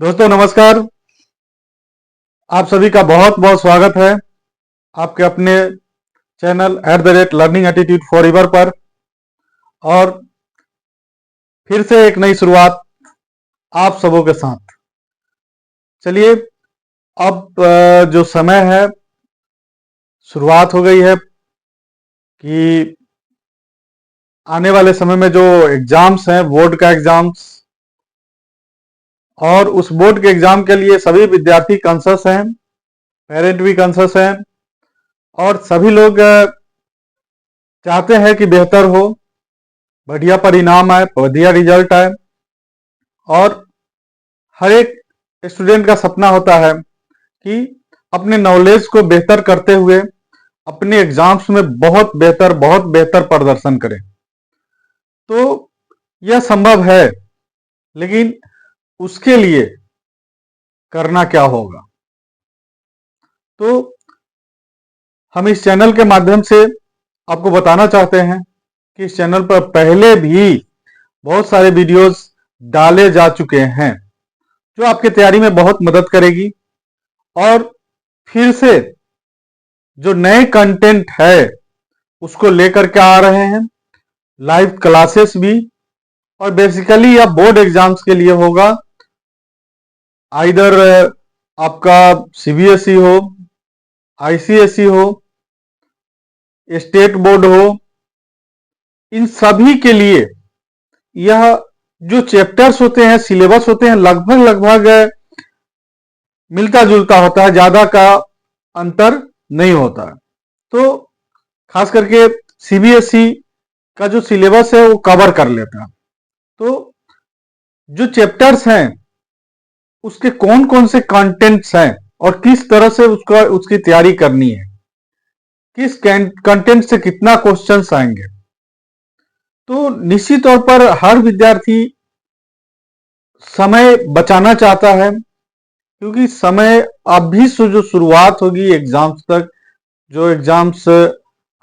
दोस्तों नमस्कार। आप सभी का बहुत बहुत स्वागत है आपके अपने channel @learning attitude for ever पर। और फिर से एक नई शुरुआत आप सबों के साथ। चलिए अब जो समय है, शुरुआत हो गई है कि आने वाले समय में जो एग्जाम्स हैं, बोर्ड का एग्जाम्स, और उस बोर्ड के एग्जाम के लिए सभी विद्यार्थी कॉन्शियस हैं, पेरेंट भी कॉन्शियस हैं, और सभी लोग चाहते हैं कि बेहतर हो, बढ़िया परिणाम आए, बढ़िया रिजल्ट आए। और हर एक स्टूडेंट का सपना होता है कि अपने नॉलेज को बेहतर करते हुए अपने एग्जाम्स में बहुत बेहतर प्रदर्शन करें। तो यह संभव है, लेकिन उसके लिए करना क्या होगा? तो हम इस चैनल के माध्यम से आपको बताना चाहते हैं कि इस चैनल पर पहले भी बहुत सारे वीडियोस डाले जा चुके हैं जो आपकी तैयारी में बहुत मदद करेगी। और फिर से जो नए कंटेंट है उसको लेकर के आ रहे हैं, लाइव क्लासेस भी। और बेसिकली यह बोर्ड एग्जाम्स के लिए होगा, आइदर आपका सीबीएसई हो, आईसीएसई हो, स्टेट बोर्ड हो, इन सभी के लिए यह जो चैप्टर्स होते हैं, सिलेबस होते हैं, लगभग मिलता जुलता होता है, ज्यादा का अंतर नहीं होता है। तो खास करके सीबीएसई का जो सिलेबस है वो कवर कर लेता है। तो जो चैप्टर्स हैं उसके कौन कौन से कंटेंट्स हैं और किस तरह से उसकी तैयारी करनी है, किस कंटेंट से कितना क्वेश्चंस आएंगे, तो निश्चित तौर पर हर विद्यार्थी समय बचाना चाहता है। क्योंकि समय अभी से जो शुरुआत होगी एग्जाम्स तक, जो एग्जाम्स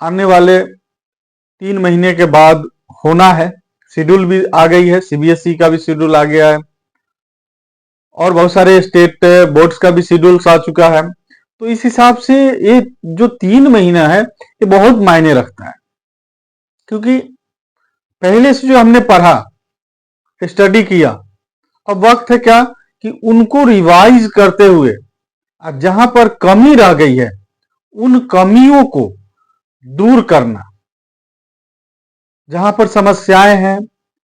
आने वाले 3 महीने के बाद होना है, शेड्यूल भी आ गई है, सीबीएसई का भी शेड्यूल आ गया है और बहुत सारे स्टेट बोर्ड्स का भी शेड्यूल आ चुका है। तो इस हिसाब से ये जो 3 महीना है ये बहुत मायने रखता है। क्योंकि पहले से जो हमने पढ़ा, स्टडी किया, अब वक्त है क्या कि उनको रिवाइज करते हुए जहां पर कमी रह गई है उन कमियों को दूर करना। जहां पर समस्याएं हैं,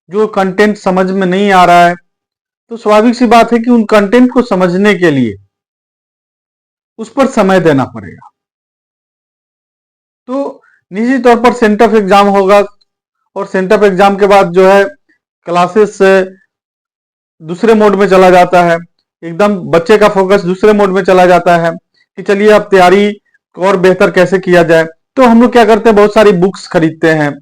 जो कंटेंट समझ में नहीं आ रहा है, तो स्वाभाविक सी बात है कि उन कंटेंट को समझने के लिए उस पर समय देना पड़ेगा। तो निश्चित तौर पर सेंटर ऑफ एग्जाम होगा और सेंटर ऑफ एग्जाम के बाद जो है क्लासेस दूसरे मोड में चला जाता है, एकदम बच्चे का फोकस दूसरे मोड में चला जाता है कि चलिए अब तैयारी और बेहतर कैसे किया जाए। तो हम लोग क्या करते हैं, बहुत सारी बुक्स खरीदते हैं।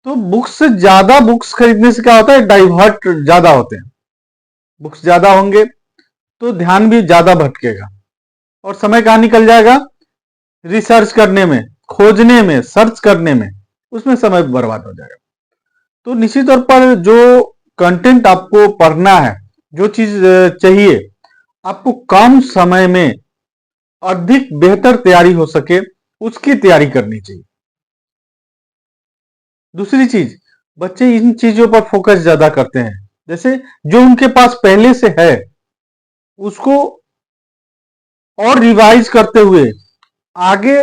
तो बुक्स खरीदने से क्या होता है, डाइवर्ट ज्यादा होते हैं। बुक्स ज्यादा होंगे तो ध्यान भी ज्यादा भटकेगा और समय कहाँ निकल जाएगा, रिसर्च करने में, खोजने में, सर्च करने में, उसमें समय बर्बाद हो जाएगा। तो निश्चित तौर पर जो कंटेंट आपको पढ़ना है, जो चीज चाहिए आपको कम समय में अधिक बेहतर तैयारी हो सके, उसकी तैयारी करनी चाहिए। दूसरी चीज, बच्चे इन चीजों पर फोकस ज्यादा करते हैं, जैसे जो उनके पास पहले से है उसको और रिवाइज करते हुए आगे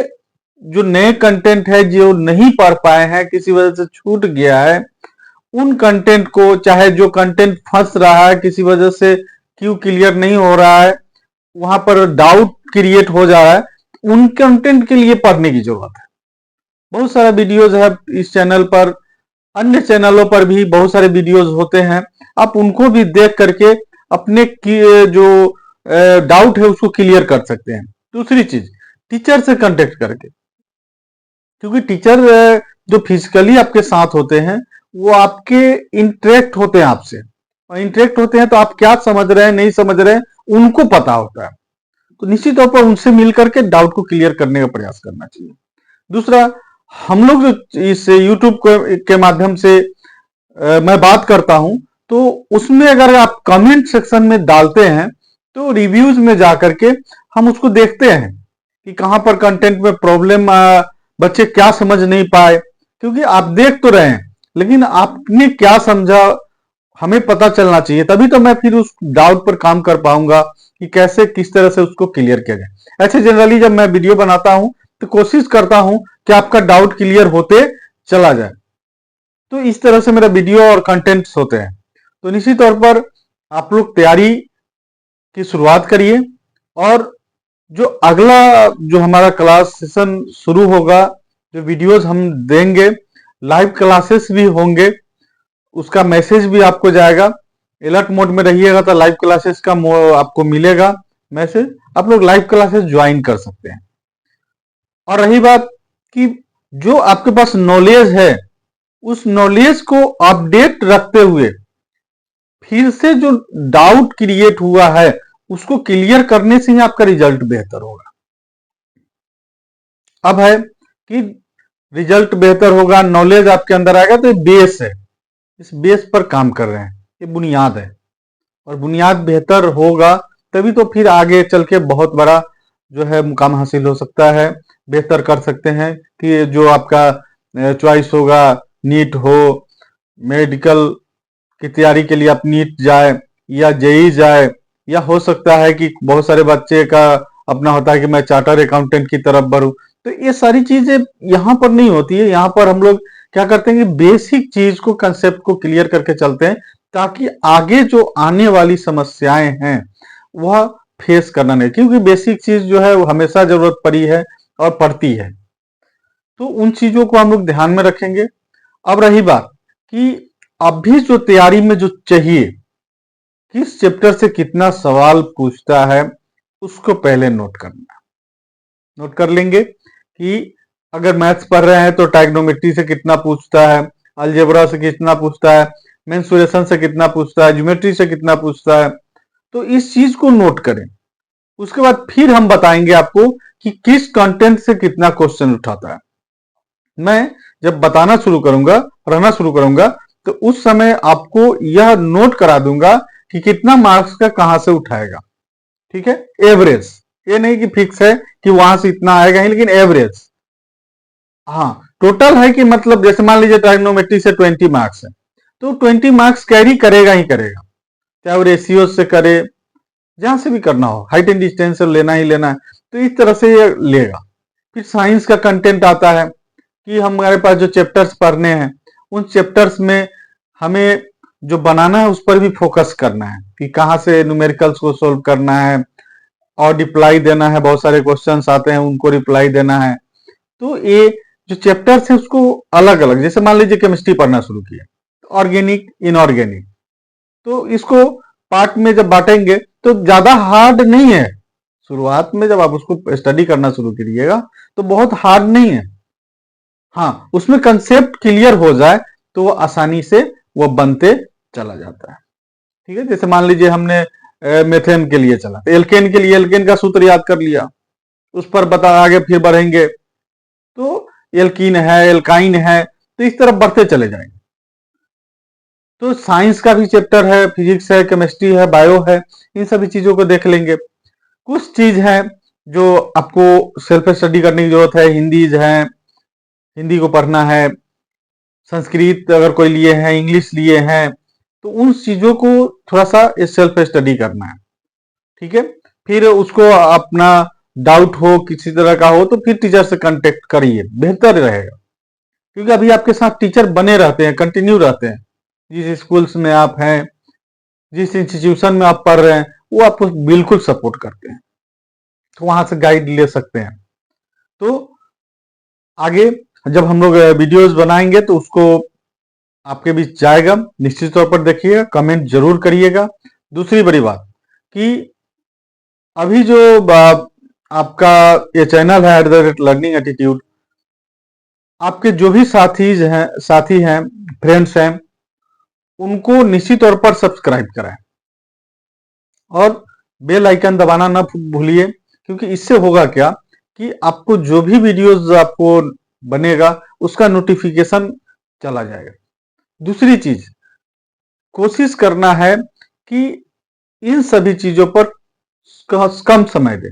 जो नए कंटेंट है जो नहीं पढ़ पाए हैं, किसी वजह से छूट गया है, उन कंटेंट को, चाहे जो कंटेंट फंस रहा है किसी वजह से, क्यों क्लियर नहीं हो रहा है, वहां पर डाउट क्रिएट हो जा रहा है, उन कंटेंट के लिए पढ़ने की जरूरत है। बहुत सारा वीडियोज है इस चैनल पर, अन्य चैनलों पर भी बहुत सारे वीडियोज होते हैं, आप उनको भी देख करके अपने जो डाउट है उसको क्लियर कर सकते हैं। दूसरी चीज, टीचर से कांटेक्ट करके, क्योंकि टीचर जो फिजिकली आपके साथ होते हैं वो आपके इंटरेक्ट होते हैं आपसे, और इंटरेक्ट होते हैं तो आप क्या समझ रहे हैं, नहीं समझ रहे हैं, उनको पता होता है। तो निश्चित तौर पर उनसे मिलकर के डाउट को क्लियर करने का प्रयास करना चाहिए। दूसरा, हम लोग जो इस यूट्यूब के माध्यम से मैं बात करता हूं, तो उसमें अगर आप कमेंट सेक्शन में डालते हैं तो रिव्यूज में जाकर के हम उसको देखते हैं कि कहां पर कंटेंट में प्रॉब्लम, बच्चे क्या समझ नहीं पाए, क्योंकि आप देख तो रहे हैं लेकिन आपने क्या समझा हमें पता चलना चाहिए, तभी तो मैं फिर उस डाउट पर काम कर पाऊंगा कि कैसे किस तरह से उसको क्लियर किया जाए। ऐसे जनरली जब मैं वीडियो बनाता हूं तो कोशिश करता हूं कि आपका डाउट क्लियर होते चला जाए। तो इस तरह से मेरा वीडियो और कंटेंट्स होते हैं। तो निश्चित तौर पर आप लोग तैयारी की शुरुआत करिए, और जो अगला जो हमारा क्लास सेशन शुरू होगा, जो वीडियोस हम देंगे, लाइव क्लासेस भी होंगे, उसका मैसेज भी आपको जाएगा। अलर्ट मोड में रहिएगा तो लाइव क्लासेस का आपको मिलेगा मैसेज, आप लोग लाइव क्लासेस ज्वाइन कर सकते हैं। और रही बात कि जो आपके पास नॉलेज है उस नॉलेज को अपडेट रखते हुए फिर से जो डाउट क्रिएट हुआ है उसको क्लियर करने से ही आपका रिजल्ट बेहतर होगा। अब है कि रिजल्ट बेहतर होगा, नॉलेज आपके अंदर आएगा, तो ये बेस है, इस बेस पर काम कर रहे हैं, ये बुनियाद है, और बुनियाद बेहतर होगा तभी तो फिर आगे चल के बहुत बड़ा जो है मुकाम हासिल हो सकता है, बेहतर कर सकते हैं कि जो आपका चॉइस होगा, नीट हो, मेडिकल की तैयारी के लिए आप नीट जाए या जेई जाए, या हो सकता है कि बहुत सारे बच्चे का अपना होता है कि मैं चार्टर अकाउंटेंट की तरफ बढ़ूं। तो ये सारी चीजें यहाँ पर नहीं होती है। यहाँ पर हम लोग क्या करते हैं कि बेसिक चीज को, कंसेप्ट को क्लियर करके चलते हैं ताकि आगे जो आने वाली समस्याएं हैं वह फेस करना नहीं, क्योंकि बेसिक चीज जो है वो हमेशा जरूरत पड़ी है और पड़ती है। तो उन चीजों को हम लोग ध्यान में रखेंगे। अब रही बात कि अभी जो तैयारी में जो चाहिए, किस चैप्टर से कितना सवाल पूछता है, उसको पहले नोट करना, नोट कर लेंगे कि अगर मैथ्स पढ़ रहे हैं तो ट्राइग्नोमेट्री से कितना पूछता है, अलजेब्रा से कितना पूछता है, मेंसुरेशन से कितना पूछता है, ज्योमेट्री से कितना पूछता है। तो इस चीज को नोट करें। उसके बाद फिर हम बताएंगे आपको कि किस कंटेंट से कितना क्वेश्चन उठाता है। मैं जब बताना शुरू करूंगा, पढ़ाना शुरू करूंगा, तो उस समय आपको यह नोट करा दूंगा कि कितना मार्क्स का कहां से उठाएगा। ठीक है, एवरेज, ये नहीं कि फिक्स है कि वहां से इतना आएगा ही, लेकिन एवरेज। हाँ, टोटल है कि मतलब जैसे मान लीजिए ट्राइग्नोमेट्री से 20 मार्क्स है तो 20 मार्क्स कैरी करेगा ही करेगा, चाहे वो रेशियो से करे, जहां से भी करना हो, हाइट एंड डिस्टेंस से लेना ही लेना है, तो इस तरह से ये लेगा। फिर साइंस का कंटेंट आता है कि हमारे पास जो चैप्टर्स पढ़ने हैं उन चैप्टर्स में हमें जो बनाना है उस पर भी फोकस करना है कि कहाँ से न्यूमेरिकल्स को सोल्व करना है और रिप्लाई देना है, बहुत सारे क्वेश्चंस आते हैं उनको रिप्लाई देना है। तो ये जो चैप्टर्स है उसको अलग अलग, जैसे मान लीजिए केमिस्ट्री पढ़ना शुरू किया, ऑर्गेनिक, इनऑर्गेनिक, तो इसको पार्ट में जब बांटेंगे तो ज्यादा हार्ड नहीं है। शुरुआत में जब आप उसको स्टडी करना शुरू करिएगा तो बहुत हार्ड नहीं है। हाँ, उसमें कंसेप्ट क्लियर हो जाए तो वो आसानी से वो बनते चला जाता है। ठीक है, जैसे मान लीजिए हमने मेथेन के लिए चला, तो एल्केन के लिए एल्केन का सूत्र याद कर लिया, उस पर बता आगे फिर बढ़ेंगे तो एल्कीन है, एल्काइन है, तो इस तरफ बढ़ते चले जाएंगे। तो साइंस का भी चैप्टर है, फिजिक्स है, केमिस्ट्री है, बायो है, इन सभी चीजों को देख लेंगे। कुछ चीज है जो आपको सेल्फ स्टडी करने की जरूरत है, हिंदीज है, हिंदी को पढ़ना है, संस्कृत अगर कोई लिए हैं, इंग्लिश लिए हैं, तो उन चीजों को थोड़ा सा सेल्फ स्टडी करना है। ठीक है, फिर उसको अपना डाउट हो किसी तरह का हो तो फिर टीचर से कांटेक्ट करिए, बेहतर रहेगा, क्योंकि अभी आपके साथ टीचर बने रहते हैं, कंटिन्यू रहते हैं। जिस स्कूल्स में आप हैं, जिस इंस्टीट्यूशन में आप पढ़ रहे हैं, वो आपको बिल्कुल सपोर्ट करते हैं, तो वहां से गाइड ले सकते हैं। तो आगे जब हम लोग वीडियोस बनाएंगे तो उसको आपके बीच जाएगा, निश्चित तौर पर देखिएगा, कमेंट जरूर करिएगा। दूसरी बड़ी बात कि अभी जो आपका ये चैनल है लर्निंग एटीट्यूड, आपके जो भी साथी हैं, फ्रेंड्स हैं, उनको निश्चित तौर पर सब्सक्राइब कराएं और बेल आइकन दबाना ना भूलिए, क्योंकि इससे होगा क्या कि आपको जो भी वीडियोस आपको बनेगा उसका नोटिफिकेशन चला जाएगा। दूसरी चीज, कोशिश करना है कि इन सभी चीजों पर कम समय दें।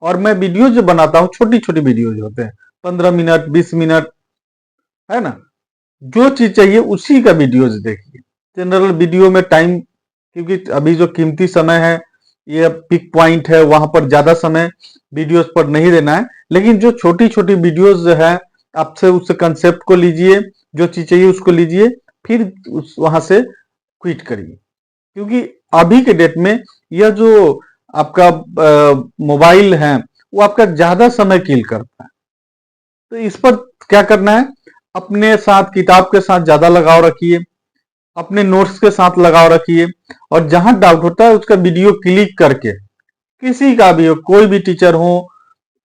और मैं वीडियो जो बनाता हूं, छोटी छोटी वीडियो जो होते हैं 15 मिनट 20 मिनट, है ना, जो चीज चाहिए उसी का वीडियोज देखिए। जनरल वीडियो में टाइम, क्योंकि अभी जो कीमती समय है, ये पिक पॉइंट है, वहां पर ज्यादा समय वीडियोस पर नहीं देना है। लेकिन जो छोटी छोटी वीडियोस है, आपसे उस कंसेप्ट को लीजिए, जो चीज चाहिए उसको लीजिए, फिर उस वहां से क्विट करिए। क्योंकि अभी के डेट में यह जो आपका मोबाइल है, वो आपका ज्यादा समय किल करता है। तो इस पर क्या करना है, अपने साथ किताब के साथ ज्यादा लगाव रखिए, अपने नोट्स के साथ लगाव रखिए, और जहां डाउट होता है उसका वीडियो क्लिक करके, किसी का भी हो, कोई भी टीचर हो,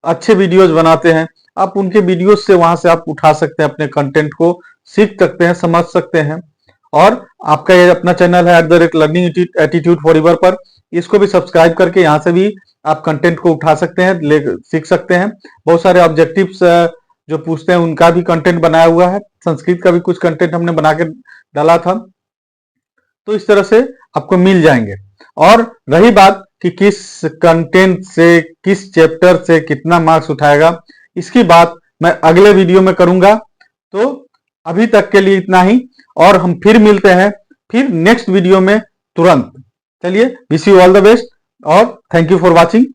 अच्छे वीडियोस बनाते हैं, आप उनके वीडियोस से वहां से आप उठा सकते हैं, अपने कंटेंट को सीख सकते हैं, समझ सकते हैं। और आपका ये अपना चैनल है @लर्निंग एटीट्यूड फॉरएवर पर, इसको भी सब्सक्राइब करके यहाँ से भी आप कंटेंट को उठा सकते हैं, सीख सकते हैं। बहुत सारे ऑब्जेक्टिव्स जो पूछते हैं उनका भी कंटेंट बनाया हुआ है, संस्कृत का भी कुछ कंटेंट हमने बना के डाला था। तो इस तरह से आपको मिल जाएंगे। और रही बात कि किस कंटेंट से, किस चैप्टर से कितना मार्क्स उठाएगा, इसकी बात मैं अगले वीडियो में करूंगा। तो अभी तक के लिए इतना ही, और हम फिर मिलते हैं फिर नेक्स्ट वीडियो में तुरंत। चलिए, wish you all the best और थैंक यू फॉर वॉचिंग।